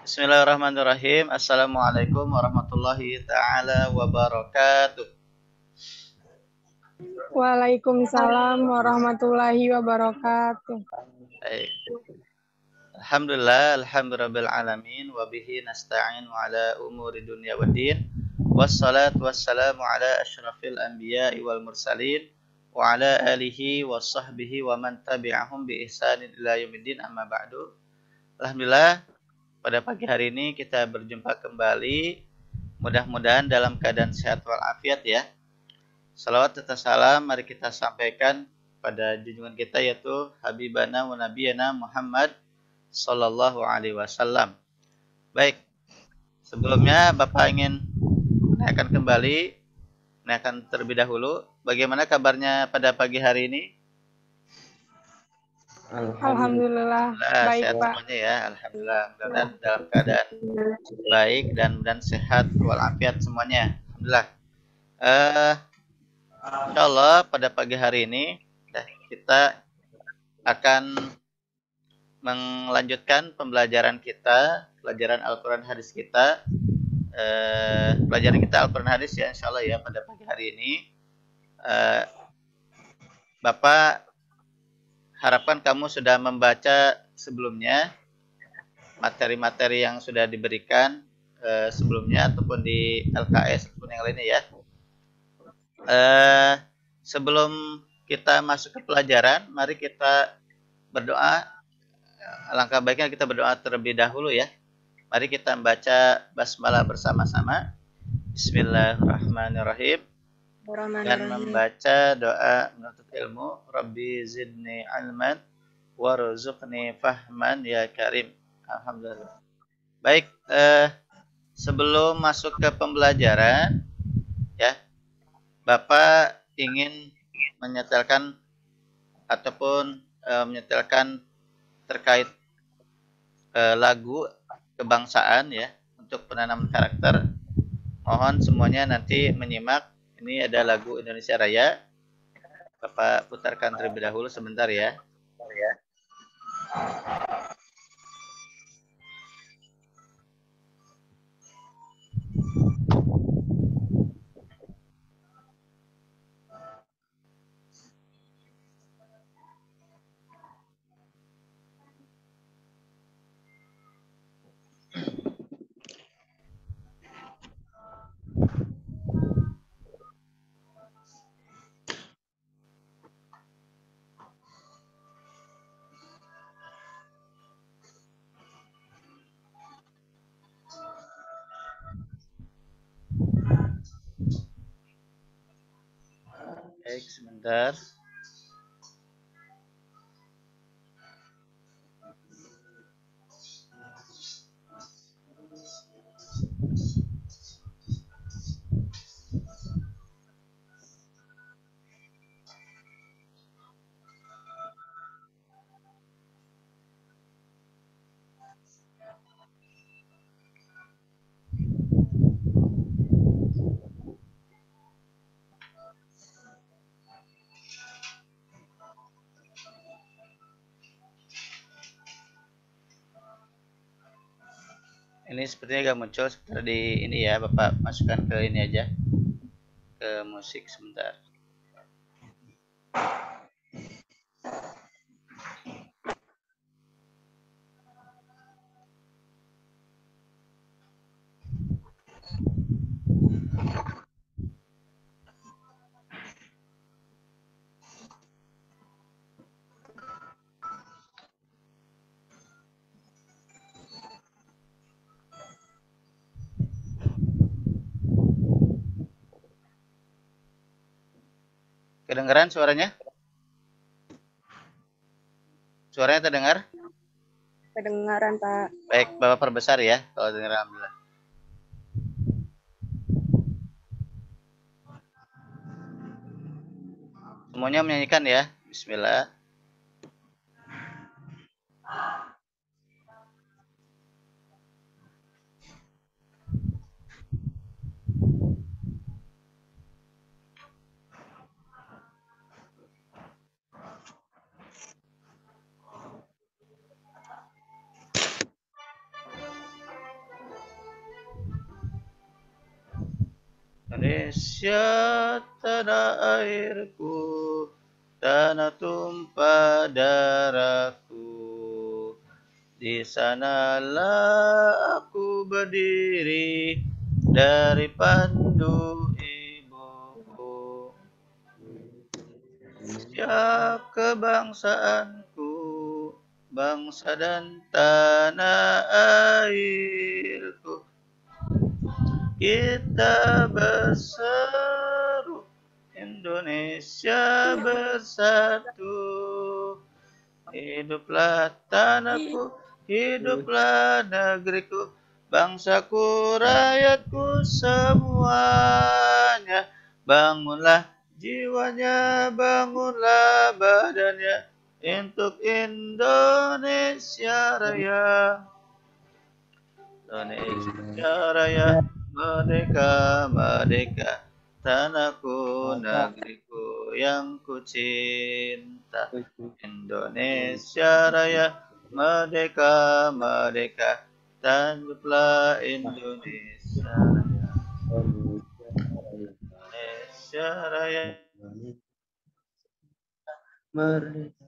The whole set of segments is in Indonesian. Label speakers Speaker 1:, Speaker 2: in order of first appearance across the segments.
Speaker 1: Bismillahirrahmanirrahim. Assalamualaikum warahmatullahi taala wabarakatuh.
Speaker 2: Waalaikumsalam warahmatullahi wabarakatuh.
Speaker 1: Baik. Alhamdulillah alamin wa bihi nasta'in ala umuri dunya waddin. Wassalatu wassalamu ala asyrafil anbiya'i wal mursalin wa ala alihi wa sahbihi wa man tabi'ahum bi ihsanin ila yaumiddin amma ba'du. Alhamdulillah pada pagi hari ini kita berjumpa kembali. Mudah-mudahan dalam keadaan sehat walafiat ya. Salawat serta salam mari kita sampaikan pada junjungan kita yaitu Habibana wa Nabiyana Muhammad Sallallahu Alaihi Wasallam. Baik, sebelumnya Bapak ingin menanyakan terlebih dahulu, bagaimana kabarnya pada pagi hari ini?
Speaker 2: Alhamdulillah baik
Speaker 1: Sehat
Speaker 2: Pak.
Speaker 1: semuanya ya, Alhamdulillah. Dan dalam keadaan baik dan sehat walafiat semuanya, Alhamdulillah. Insya Allah pada pagi hari ini kita akan melanjutkan pembelajaran kita, pelajaran Al-Quran Hadis kita, pelajaran kita Al-Quran Hadis ya Insya Allah ya pada pagi hari ini. Bapak harapkan kamu sudah membaca sebelumnya materi-materi yang sudah diberikan sebelumnya ataupun di LKS ataupun yang lainnya ya. Sebelum kita masuk ke pelajaran, mari kita berdoa. Alangkah baiknya kita berdoa terlebih dahulu ya. Mari kita membaca basmalah bersama-sama. Bismillahirrahmanirrahim. Dan membaca doa menuntut ilmu. Rabbi zidni ilman warzuqni fahman ya karim. Alhamdulillah. Baik, sebelum masuk ke pembelajaran ya, Bapak ingin menyetelkan ataupun menyetelkan terkait lagu kebangsaan ya untuk penanaman karakter. Mohon semuanya nanti menyimak. Ini ada lagu Indonesia Raya. Bapak putarkan terlebih dahulu sebentar ya. Baik, sebentar. Ini sepertinya gak muncul sebentar di ini ya, Bapak masukkan ke ini aja, ke musik sebentar. Kedengaran suaranya? Suaranya terdengar?
Speaker 2: Kedengaran Pak.
Speaker 1: Baik, Bapak perbesar ya kalau dengar. Alhamdulillah. Semuanya menyanyikan ya. Bismillah. Indonesia tanah airku, tanah tumpah darahku. Di sanalah aku berdiri dari pandu ibuku. Setiap kebangsaanku, bangsa dan tanah airku, kita berseru, Indonesia bersatu. Hiduplah tanahku, hiduplah negeriku, bangsaku, rakyatku semuanya. Bangunlah jiwanya, bangunlah badannya, untuk Indonesia Raya. Indonesia Raya, merdeka, merdeka, tanahku, negeriku yang ku cinta. Indonesia Raya, merdeka, merdeka, tanahlah Indonesia Raya. Indonesia Raya, merdeka.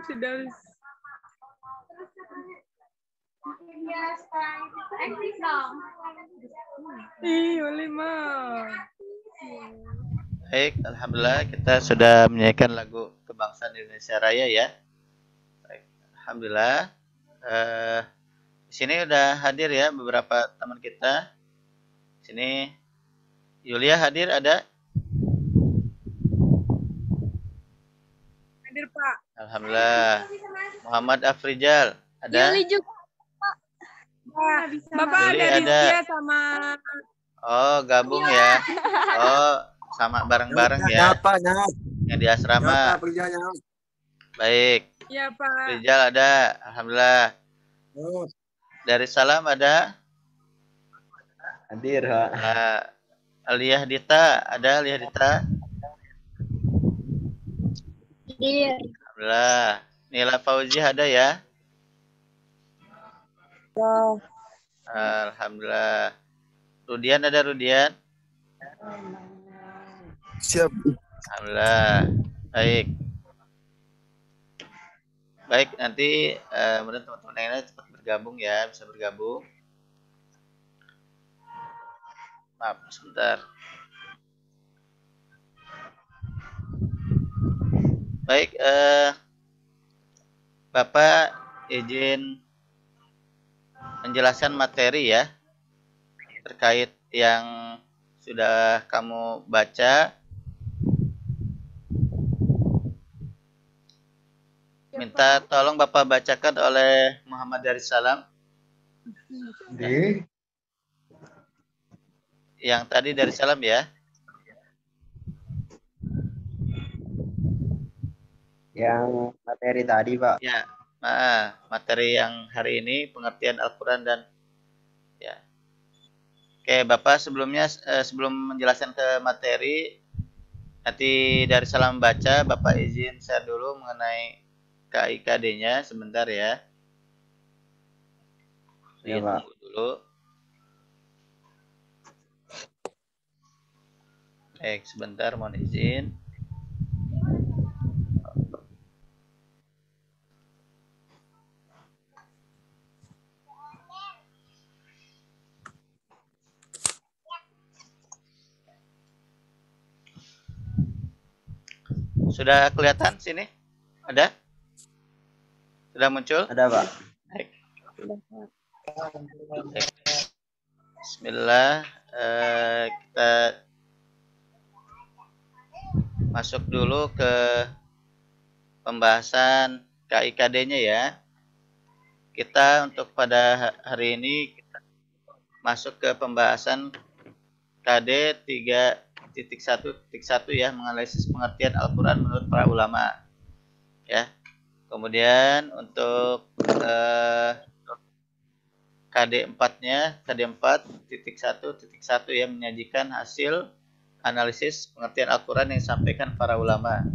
Speaker 2: Sudah. Boleh mah.
Speaker 1: Baik, alhamdulillah kita sudah menyanyikan lagu kebangsaan Indonesia Raya ya. Baik, alhamdulillah. Di sini udah hadir ya beberapa teman kita. Di sini Yulia hadir ada?
Speaker 2: Hadir, Pak.
Speaker 1: Alhamdulillah. Muhammad Afrijal ada?
Speaker 2: Yuli juga, Pak. Bapak
Speaker 1: Yuli
Speaker 2: ada
Speaker 1: ada.
Speaker 2: Rizkia sama.
Speaker 1: Oh, gabung ya. Oh, sama bareng-bareng ya. Yang di asrama. Baik.
Speaker 2: Iya, Pak.
Speaker 1: Rizal ada. Alhamdulillah. Dari Salam ada?
Speaker 3: Hadir, Pak.
Speaker 1: Aliyah Dita ada? Aliyah Dita?
Speaker 2: Hadir.
Speaker 1: Alhamdulillah. Nila Fauzi ada ya? Alhamdulillah. Rudian ada Rudian?
Speaker 3: Siap.
Speaker 1: Alhamdulillah. Baik. Baik, nanti mudah teman-teman yang lain cepat bergabung ya, bisa bergabung. Maaf, sebentar. Baik, Bapak izin menjelaskan materi ya terkait yang sudah kamu baca. Minta tolong Bapak bacakan oleh Muhammad Darussalam. Yang tadi Darussalam ya.
Speaker 3: Yang materi tadi, Pak.
Speaker 1: Ya, materi yang hari ini pengertian Al-Quran dan ya. Oke, Bapak sebelumnya sebelum menjelaskan ke materi, nanti dari salam baca, Bapak izin share dulu mengenai KIKD-nya sebentar ya.
Speaker 3: Ya, Pak.
Speaker 1: Tunggu dulu. Baik, sebentar mohon izin. Sudah kelihatan sini? Ada? Sudah muncul?
Speaker 3: Ada, Pak.
Speaker 1: Baik. Bismillah, kita masuk dulu ke pembahasan KIKD-nya ya. Kita untuk pada hari ini kita masuk ke pembahasan KD 3.1.1 ya, menganalisis pengertian Al-Quran menurut para ulama ya. Kemudian untuk KD 4-nya, KD 4.1.1 ya, menyajikan hasil analisis pengertian Al-Quran yang disampaikan para ulama.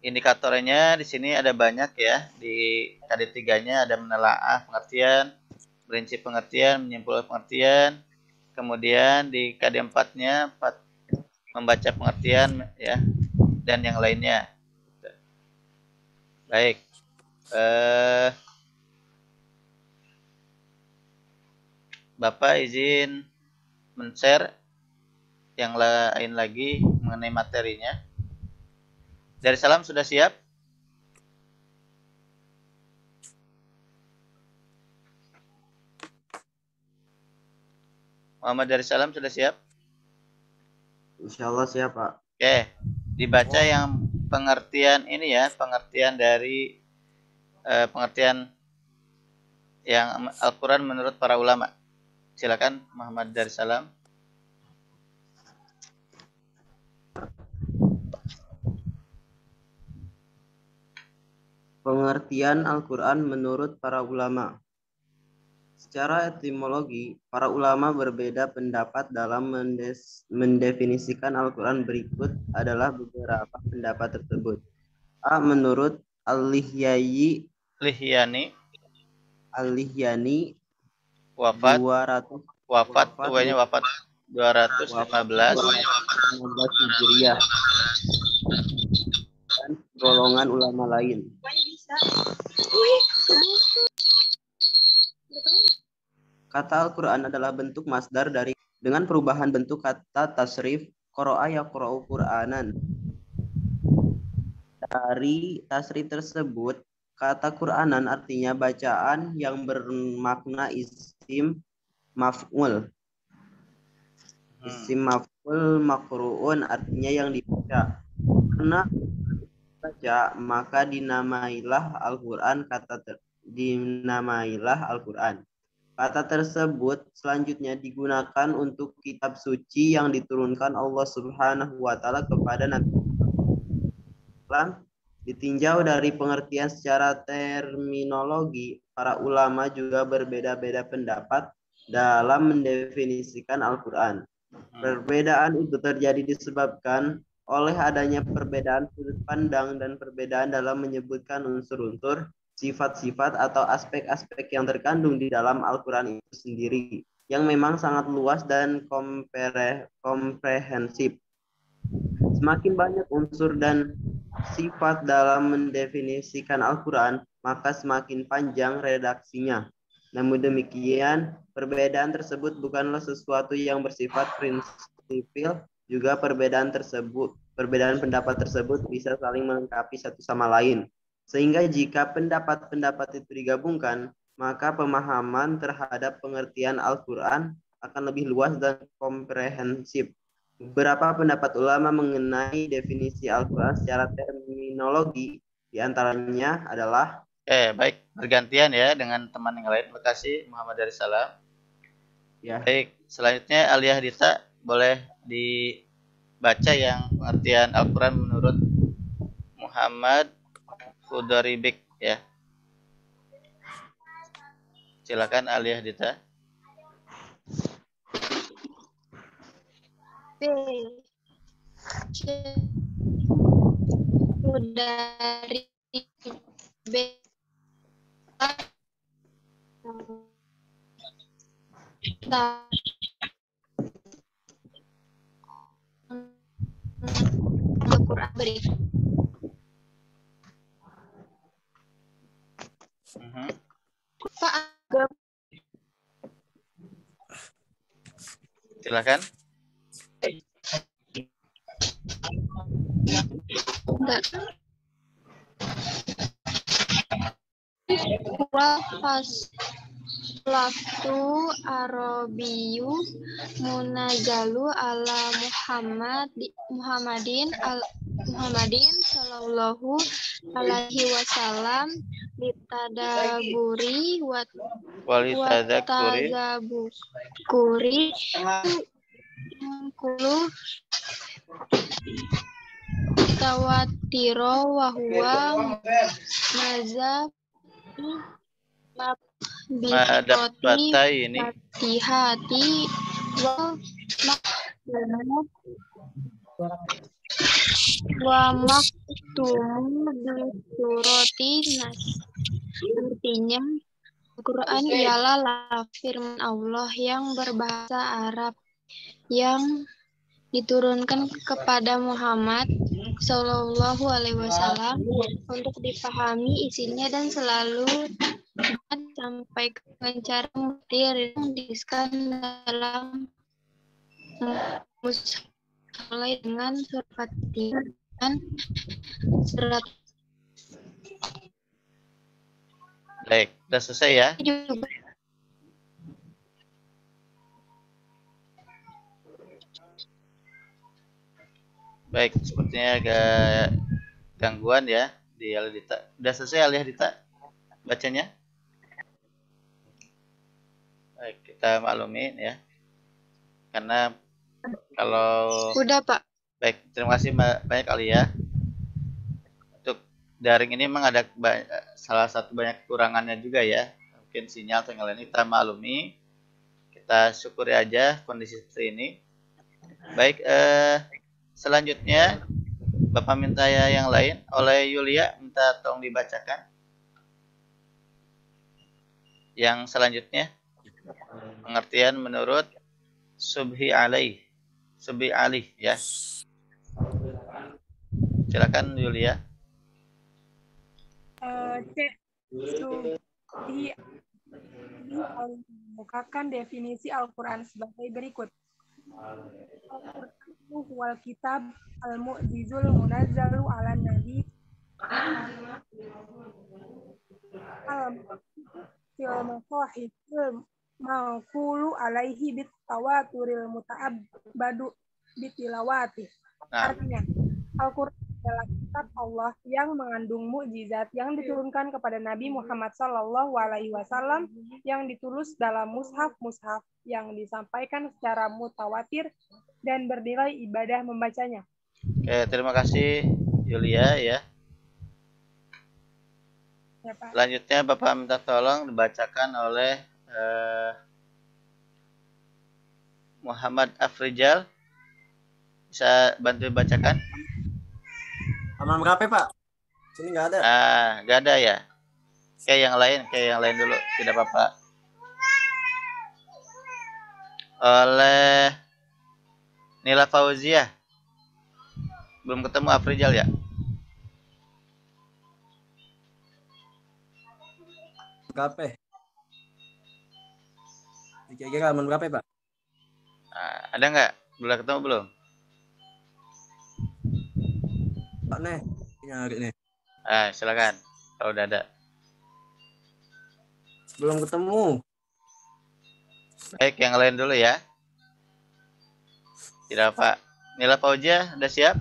Speaker 1: Indikatornya di sini ada banyak ya. Di KD3-nya ada menelaah pengertian, prinsip pengertian, menyimpulkan pengertian. Kemudian di KD4-nya membaca pengertian ya, dan yang lainnya. Baik. Bapak izin men-share yang lain lagi mengenai materinya. Dari Salam sudah siap? Muhammad dari Salam sudah siap?
Speaker 3: Insya Allah siap, Pak.
Speaker 1: Oke, dibaca yang pengertian ini ya, pengertian dari pengertian yang Al-Quran menurut para ulama. Silakan Muhammad dari Salam.
Speaker 3: Pengertian Al-Quran menurut para ulama. Secara etimologi, para ulama berbeda pendapat dalam mendefinisikan Al-Quran. Berikut adalah beberapa pendapat tersebut. A. Menurut Al-Lihyani
Speaker 1: wafat 215
Speaker 3: Hijriah dan golongan ulama lain. Kata Al-Quran adalah bentuk masdar dari dengan perubahan bentuk kata tasrif qara'a yaqra'u Qur'anan. Dari tasrif tersebut, kata Qur'anan artinya bacaan yang bermakna isim maf'ul. Isim maf'ul maqru'un artinya yang dibaca. Karena baca maka dinamailah Al-Quran Kata tersebut selanjutnya digunakan untuk kitab suci yang diturunkan Allah Subhanahu wa taala kepada Nabi. Ditinjau dari pengertian secara terminologi, para ulama juga berbeda-beda pendapat dalam mendefinisikan Al-Quran. Perbedaan itu terjadi disebabkan oleh adanya perbedaan sudut pandang dan perbedaan dalam menyebutkan unsur-unsur, sifat-sifat atau aspek-aspek yang terkandung di dalam Al-Quran itu sendiri, yang memang sangat luas dan komprehensif. Semakin banyak unsur dan sifat dalam mendefinisikan Al-Quran, maka semakin panjang redaksinya. Namun demikian, perbedaan tersebut bukanlah sesuatu yang bersifat prinsipil. Juga perbedaan pendapat tersebut bisa saling melengkapi satu sama lain. Sehingga jika pendapat-pendapat itu digabungkan, maka pemahaman terhadap pengertian Al-Quran akan lebih luas dan komprehensif. Beberapa pendapat ulama mengenai definisi Al-Quran secara terminologi, diantaranya adalah
Speaker 1: baik, bergantian ya dengan teman yang lain. Terima kasih Muhammad dari Salam.
Speaker 3: Ya.
Speaker 1: Baik, selanjutnya Aliyah Dita, boleh dibaca yang pengertian Al-Quran menurut Muhammad Khudaribik ya. Silakan Aliyah Dita.
Speaker 2: Dari Al-Quran berikut.
Speaker 1: Silakan.
Speaker 2: Laftu Arabiyu munazalu ala Muhammadin sallallahu alaihi wasallam litadaburi watadzaburi kulu tawatiro wa huwa mazhab
Speaker 1: Madabbatai ini
Speaker 2: hati wa Wa maktumu bi surati nas. Artinya, Al-Quran ialah firman Allah yang berbahasa Arab yang diturunkan kepada Muhammad Shallallahu Alaihi Wasallam untuk dipahami isinya dan selalu disampaikan dengan cara mutir yang dituliskan dalam mushaf dengan surat Fatihah dan surat
Speaker 1: Baik, sudah selesai ya?
Speaker 2: juga.
Speaker 1: Baik, sepertinya agak gangguan ya di Alidita. Sudah selesai Alidita bacanya? Baik, kita maklumin ya. Karena kalau
Speaker 2: Udah, Pak.
Speaker 1: baik, terima kasih banyak Alia. Untuk daring ini memang ada salah satu banyak kekurangannya juga ya. Mungkin sinyal atau yang lain kita maklumi. Kita syukuri aja kondisi seperti ini. Baik, selanjutnya Bapak minta yang lain oleh Yulia, minta tolong dibacakan. Yang selanjutnya pengertian menurut Subhi alih ya. Silakan Yulia.
Speaker 4: Subhi mengemukakan definisi Al-Quran sebagai berikut. Al-Quran wal kitab al-mu'jizul munazzalu ala nabi fil masahifil maqulu alaihi bit tawaturil muta'abbadu bitilawati. Artinya, Al-Quran adalah kitab Allah yang mengandung mukjizat yang diturunkan kepada Nabi Muhammad Shallallahu Alaihi Wasallam yang ditulis dalam mushaf yang disampaikan secara mutawatir dan bernilai ibadah membacanya.
Speaker 1: Oke, terima kasih Yulia ya.
Speaker 4: Ya, Pak.
Speaker 1: Selanjutnya Bapak minta tolong dibacakan oleh Muhammad Afrijal. Bisa bantu dibacakan?
Speaker 5: Halaman berapa, Pak? Sini nggak ada.
Speaker 1: Nggak ada ya. Kayak yang lain dulu, tidak apa-apa. Oleh Nila Fauzia. Belum ketemu Afrijal ya?
Speaker 5: Berapa? Kira-kira halaman berapa, Pak?
Speaker 1: Ada nggak? Belum ketemu belum?
Speaker 5: Pak, nih. Nyari nih.
Speaker 1: Silakan. Kalau udah ada.
Speaker 5: Belum ketemu.
Speaker 1: Baik, yang lain dulu ya. Tidak apa. Nila Fauzia, udah siap?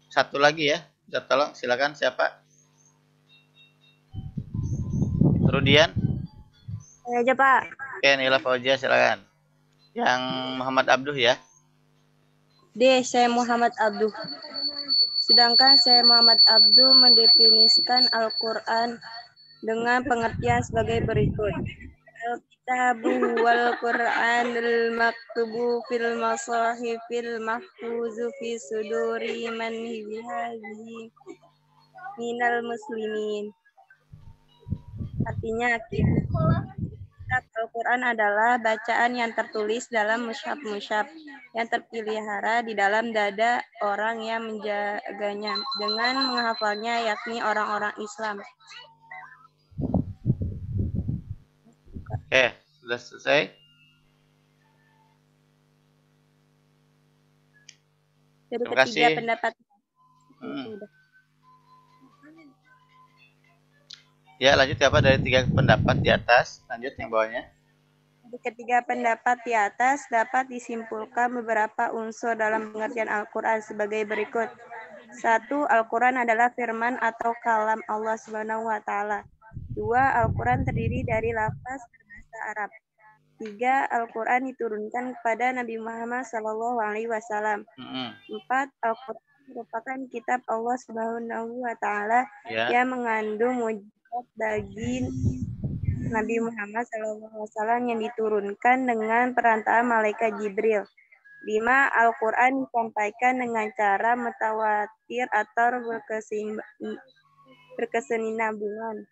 Speaker 1: Satu lagi ya. Bisa tolong, silakan siapa? Rudian?
Speaker 6: Aja, Pak.
Speaker 1: Oke, Nila Fauzia silakan. Yang Muhammad Abduh ya.
Speaker 6: D. Saya Muhammad Abduh. Sedangkan saya Muhammad Abduh mendefinisikan Al-Quran dengan pengertian sebagai berikut. Al-Kitabu wal Qur'anul maktubu fil masahifil mahfuzu fi suduri man bihadhi minal muslimin. Artinya, kitab Al-Quran adalah bacaan yang tertulis dalam mushaf-mushaf yang terpelihara di dalam dada orang yang menjaganya dengan menghafalnya, yakni orang-orang Islam.
Speaker 1: Oke, sudah selesai.
Speaker 6: Jadi
Speaker 1: Terima
Speaker 6: ketiga
Speaker 1: kasih.
Speaker 6: pendapat.
Speaker 1: Ya, lanjut apa dari 3 pendapat di atas? Lanjut yang bawahnya.
Speaker 6: Di ketiga pendapat di atas dapat disimpulkan beberapa unsur dalam pengertian Al-Quran sebagai berikut. 1. Al-Quran adalah firman atau kalam Allah Subhanahu wa Ta'ala. 2. Al-Quran terdiri dari lafaz berbahasa Arab. 3. Al-Quran diturunkan kepada Nabi Muhammad SAW. 4. Al-Quran merupakan kitab Allah Subhanahu wa Ta'ala yang mengandung mujizat bagi Nabi Muhammad SAW yang diturunkan dengan perantara malaikat Jibril. 5. Al-Quran disampaikan dengan cara mutawatir atau berkesinambungan.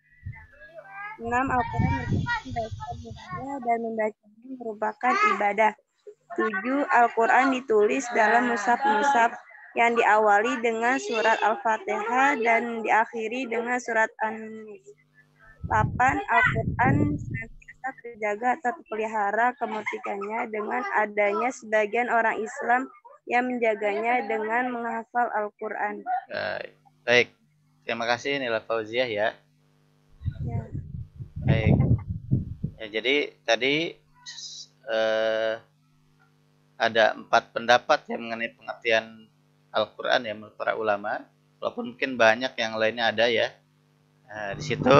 Speaker 6: 6. Al-Quran merupakan dasar budaya dan membacanya merupakan ibadah. 7. Al-Quran ditulis dalam mushaf-mushaf yang diawali dengan surat Al-Fatihah dan diakhiri dengan surat An-Nas. 8. Al-Quran senantiasa terjaga atau terpelihara kemurtikannya dengan adanya sebagian orang Islam yang menjaganya dengan menghafal Al-Quran.
Speaker 1: Baik, terima kasih Nila Fauziah ya.
Speaker 6: Ya.
Speaker 1: Baik. Ya, jadi tadi ada 4 pendapat yang mengenai pengertian Al-Quran ya menurut para ulama. Walaupun mungkin banyak yang lainnya ada ya. Nah, di situ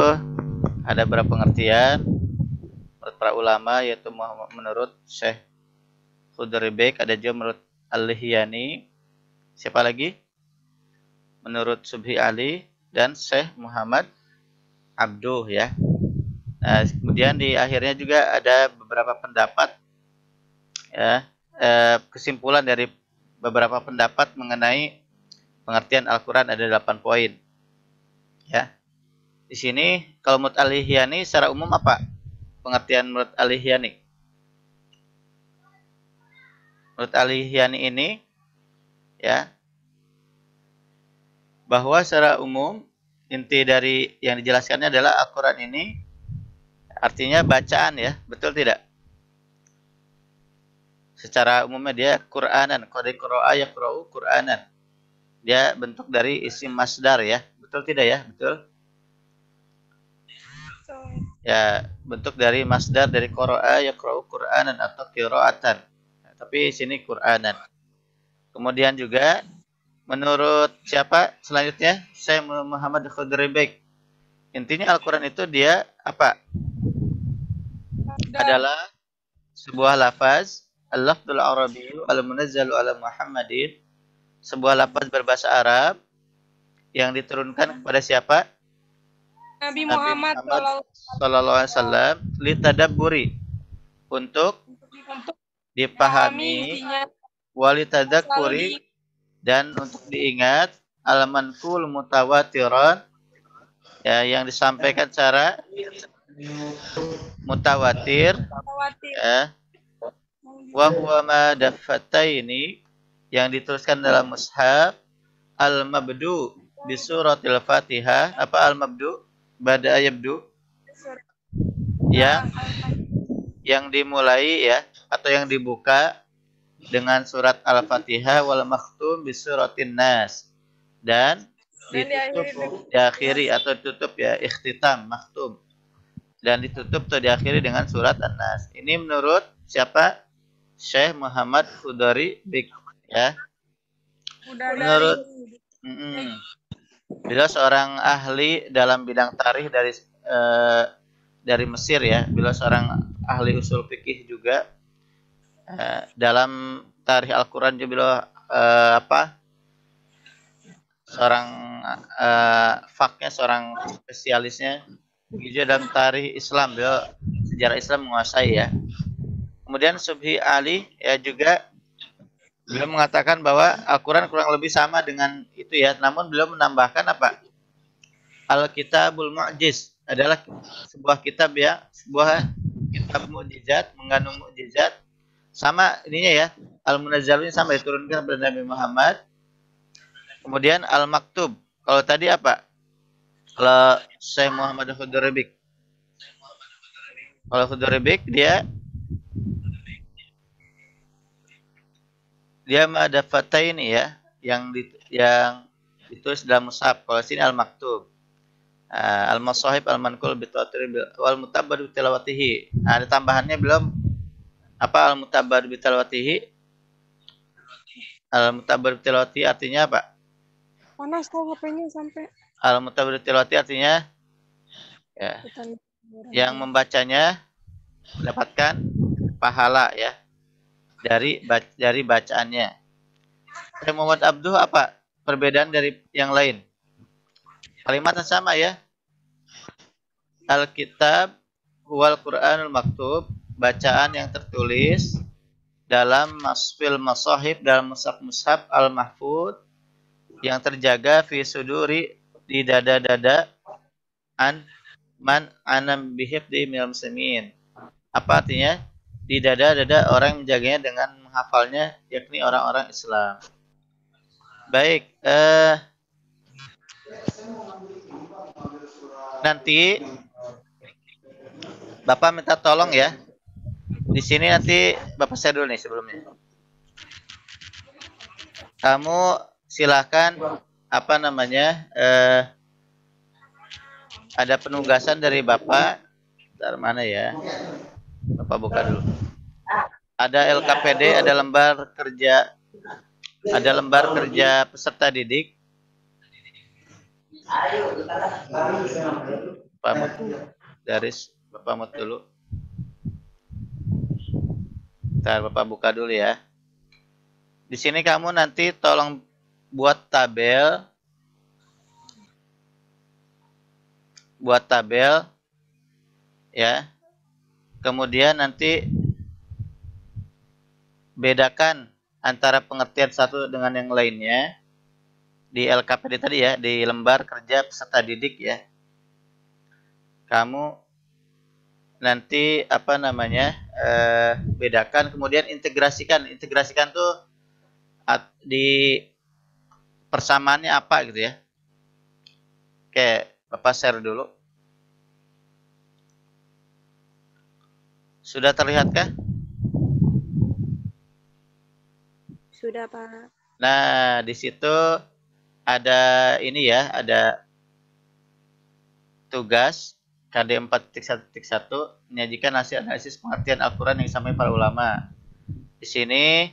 Speaker 1: ada beberapa pengertian menurut para ulama, yaitu menurut Syekh Khudribek, ada juga menurut Al-Lihyani. Siapa lagi? Menurut Subhi Ali dan Syekh Muhammad Abduh ya. Nah, kemudian di akhirnya juga ada beberapa pendapat ya, kesimpulan dari beberapa pendapat mengenai pengertian Al-Quran ada 8 poin. Ya. Di sini kalau menurut Al-Lihyani secara umum apa pengertian menurut Al-Lihyani? Menurut Al-Lihyani ini ya, bahwa secara umum inti dari yang dijelaskannya adalah Al-Quran ini artinya bacaan ya, betul tidak? Secara umumnya dia Qur'anan, qad qara'a yaqra'u Qur'anan. Dia bentuk dari isim masdar ya, betul tidak ya? Betul? Ya, bentuk dari masdar dari qara'a yaqra'u Qur'anan atau qira'atan. Nah, tapi sini Qur'anan. Kemudian juga menurut siapa selanjutnya? Syekh Muhammad Khudribek. Intinya Al-Quran itu dia apa? Adalah sebuah lafaz al-lafzul arabiyyu al-munazzalu ala Muhammadin, sebuah lafaz berbahasa Arab yang diturunkan kepada siapa?
Speaker 4: Nabi Muhammad
Speaker 1: sallallahu alaihi wasallam litadabburi, untuk dipahami, walitadakkuri, dan untuk diingat, al-manqul mutawatiran ya, yang disampaikan secara mutawatir ya, wa huwa ma daffataini, yang dituliskan dalam mushaf, al-mabdu bi suratil Fatihah. Apa al-mabdu? Bada yabdu, yang dimulai ya, atau yang dibuka dengan surat Al-Fatihah, wal makhtum bi suratin Nas, dan ditutup, diakhiri atau ditutup ya, ikhtitam, makhtum, dan ditutup atau diakhiri dengan surat An-Nas. Ini menurut siapa? Syekh Muhammad Khudribek ya. Menurut beliau seorang ahli dalam bidang tarikh dari Mesir ya. Beliau seorang ahli usul fikih juga. Dalam tarikh Al-Quran juga beliau seorang faknya, seorang spesialisnya. Begitu dalam tarikh Islam, beliau sejarah Islam menguasai ya. Kemudian Subhi Ali ya juga beliau mengatakan bahwa Al-Quran kurang lebih sama dengan itu ya, namun beliau menambahkan apa? Al-Kitabul Mu'jiz adalah sebuah kitab ya, sebuah kitab mukjizat, mengandung mukjizat. Sama ininya ya, Al-Munazzal ini sama diturunkan kepada Nabi Muhammad. Kemudian Al-Maktub. Kalau tadi apa? Kalau Syekh Muhammad Khudribek. Kalau Khudribek dia ma'dafatain ya, yang ditulis dalam mushaf. Kalau sini Al-Maktub. Al-Masahib al-manqul bitawatir wal mutabbad bitilawatihi. Ada tambahannya belum? Apa al-mutabbad bitilawatihi? Al-mutabbad bitilawatihi artinya apa?
Speaker 4: Panas kok HP-nya sampai.
Speaker 1: Al-mutabbad bitilawatihi artinya ya, yang membacanya mendapatkan pahala ya dari bacaannya. Muhammad Abduh apa perbedaan dari yang lain? Kalimat yang sama ya. Al-kitab huwal Qur'anul maktub, bacaan yang tertulis dalam masfil masahib, dalam mushaf-mushaf al-mahfud yang terjaga fi suduri, di dada-dada an man anam bihib di minal muslimin. Apa artinya? Di dada-dada orang yang menjaganya dengan menghafalnya, yakni orang-orang Islam. Baik, nanti Bapak minta tolong ya. Di sini nanti Bapak share dulu nih sebelumnya. Kamu silakan apa namanya? Ada penugasan dari Bapak. Dari mana ya? Bapak buka dulu. Ada LKPD, ada lembar kerja peserta didik. Bapak Mut, Bapak Mut dulu. Ntar Bapak buka dulu ya. Di sini kamu nanti tolong buat tabel. Ya. Kemudian nanti bedakan antara pengertian satu dengan yang lainnya di LKPD tadi ya, di lembar kerja peserta didik ya. Kamu nanti apa namanya bedakan, kemudian integrasikan tuh di persamaannya apa gitu ya. Oke, Bapak share dulu. Sudah terlihatkah?
Speaker 6: Sudah, Pak.
Speaker 1: Nah, di situ ada ini ya, ada tugas KD 4.1.1 menyajikan hasil analisis pengertian Al-Quran yang disampaikan para ulama. Di sini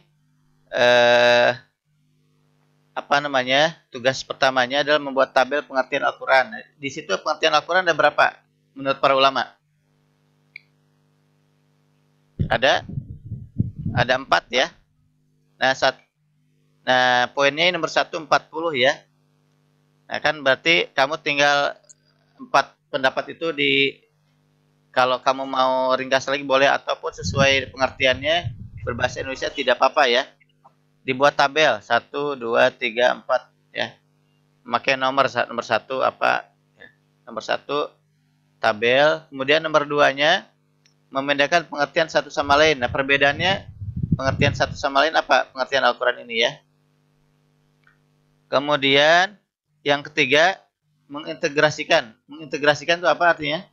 Speaker 1: apa namanya? Tugas pertamanya adalah membuat tabel pengertian Al-Quran. Di situ pengertian Al-Quran ada berapa menurut para ulama? Ada 4 ya. Nah, poinnya nomor 1 40 ya. Nah, kan berarti kamu tinggal 4 pendapat itu kalau kamu mau ringkas lagi boleh, ataupun sesuai pengertiannya berbahasa Indonesia tidak apa-apa ya. Dibuat tabel 1, 2, 3, 4 ya. Pakai nomor 1 apa ya. Nomor 1 tabel, kemudian nomor 2-nya membedakan pengertian satu sama lain. Nah, perbedaannya pengertian satu sama lain apa? Pengertian Al-Quran ini ya. Kemudian yang ketiga, mengintegrasikan. Mengintegrasikan itu apa artinya?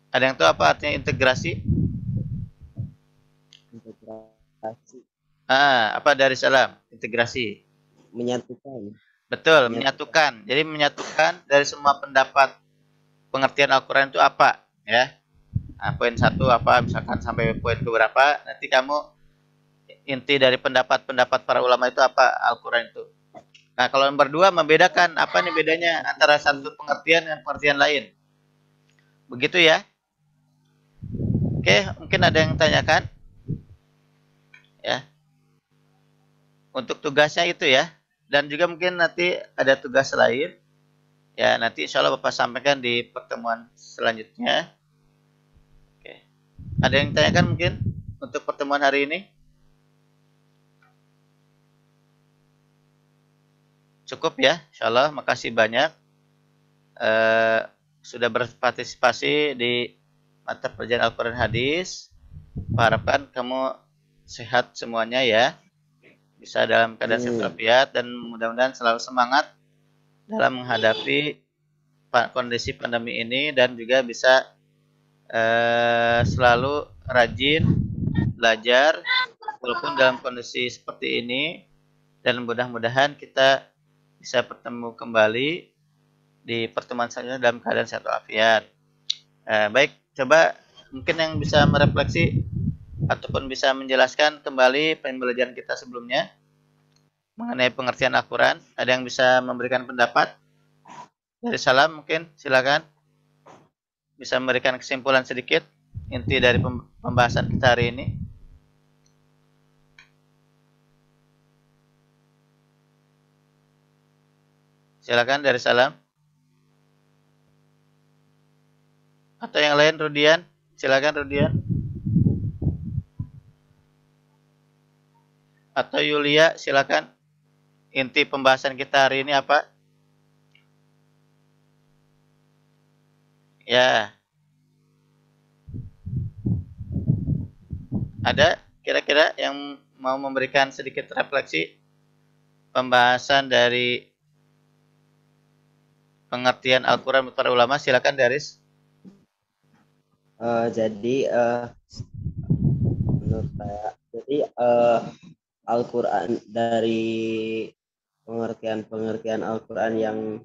Speaker 1: Ada yang tahu apa artinya integrasi?
Speaker 3: Integrasi.
Speaker 1: Apa dari salam? Integrasi.
Speaker 3: Menyatukan.
Speaker 1: Betul, menyatukan. Jadi menyatukan dari semua pendapat pengertian Al-Quran itu apa? Ya. Nah, poin 1 apa, misalkan sampai poin keberapa, nanti kamu inti dari pendapat-pendapat para ulama itu apa Al-Quran itu. Nah, kalau nomor 2 membedakan apa nih bedanya antara satu pengertian dengan pengertian lain. Begitu ya. Oke, mungkin ada yang tanyakan? Ya. Untuk tugasnya itu ya. Dan juga mungkin nanti ada tugas lain. Ya, nanti insya Allah Bapak sampaikan di pertemuan selanjutnya. Oke. Ada yang tanyakan mungkin untuk pertemuan hari ini? Cukup ya, insya Allah. Makasih banyak sudah berpartisipasi di mata pelajaran Al-Quran Hadis. Harapkan kamu sehat semuanya ya, bisa dalam keadaan sehat walafiat, dan mudah-mudahan selalu semangat dalam menghadapi kondisi pandemi ini, dan juga bisa selalu rajin belajar walaupun dalam kondisi seperti ini, dan mudah-mudahan kita bisa bertemu kembali di pertemuan selanjutnya dalam keadaan sehat walafiat. Baik, coba mungkin yang bisa merefleksi ataupun bisa menjelaskan kembali pembelajaran kita sebelumnya mengenai pengertian Al-Quran. Ada yang bisa memberikan pendapat? Dari salam mungkin, silakan. Bisa memberikan kesimpulan sedikit inti dari pembahasan kita hari ini. Silakan dari salam. Atau yang lain, Rudian? Silakan Rudian. Atau Yulia, silakan. Inti pembahasan kita hari ini apa? Ya. Ada kira-kira yang mau memberikan sedikit refleksi pembahasan dari pengertian Al-Quran menurut para ulama? Silakan Daris.
Speaker 3: Menurut saya, Al-Quran dari pengertian Al-Quran yang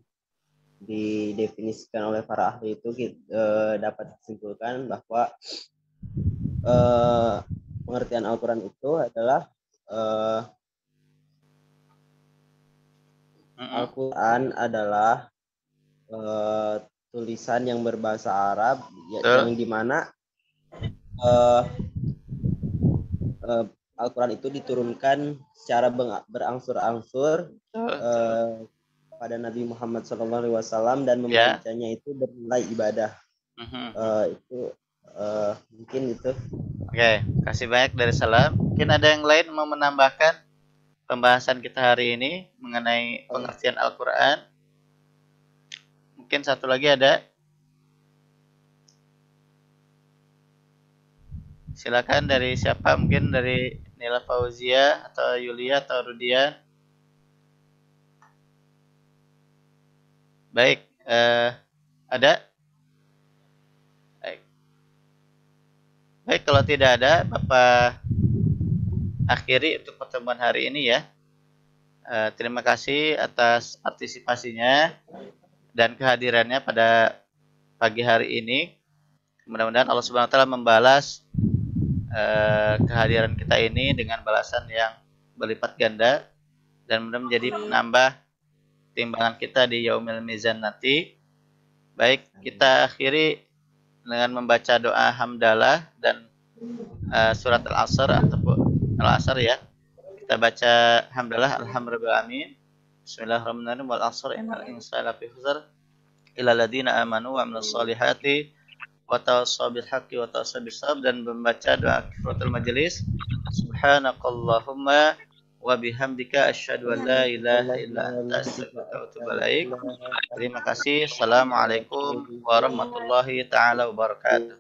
Speaker 3: didefinisikan oleh para ahli itu dapat disimpulkan bahwa pengertian Al-Quran itu adalah Al-Quran adalah tulisan yang berbahasa Arab yang dimana Al-Quran itu diturunkan secara berangsur-angsur pada Nabi Muhammad SAW dan membacanya itu bernilai ibadah. Itu mungkin itu.
Speaker 1: Oke, kasih banyak dari Salam. Mungkin ada yang lain mau menambahkan pembahasan kita hari ini mengenai pengertian Al-Quran? Mungkin satu lagi ada. Silakan dari siapa? Mungkin dari Nila Fauzia atau Yulia atau Rudian. Baik, ada? Baik, kalau tidak ada, Bapak akhiri untuk pertemuan hari ini ya. Terima kasih atas partisipasinya dan kehadirannya pada pagi hari ini. Mudah-mudahan Allah Subhanahu wa taala membalas kehadiran kita ini dengan balasan yang berlipat ganda dan mudah menjadi penambah timbangan kita di Yaumil Mizan nanti. Baik, kita akhiri dengan membaca doa hamdalah dan surat Al-Asr ataupun Al-Asr ya. Kita baca hamdalah alhamdulillahirabbil Bismillahirrahmanirrahim wal 'asr innal insana lafi khusr illa alladziina aamanu wa 'amilus shalihati wa tawassaw bil haqqi wa tawassaw bis sabr, dan membaca doa kifaratul majelis. Subhanakallahumma wa bihamdika asyhadu an la ilaha illa anta astaghfiruka wa atubu ilaik. Terima kasih. Assalamualaikum warahmatullahi taala wabarakatuh.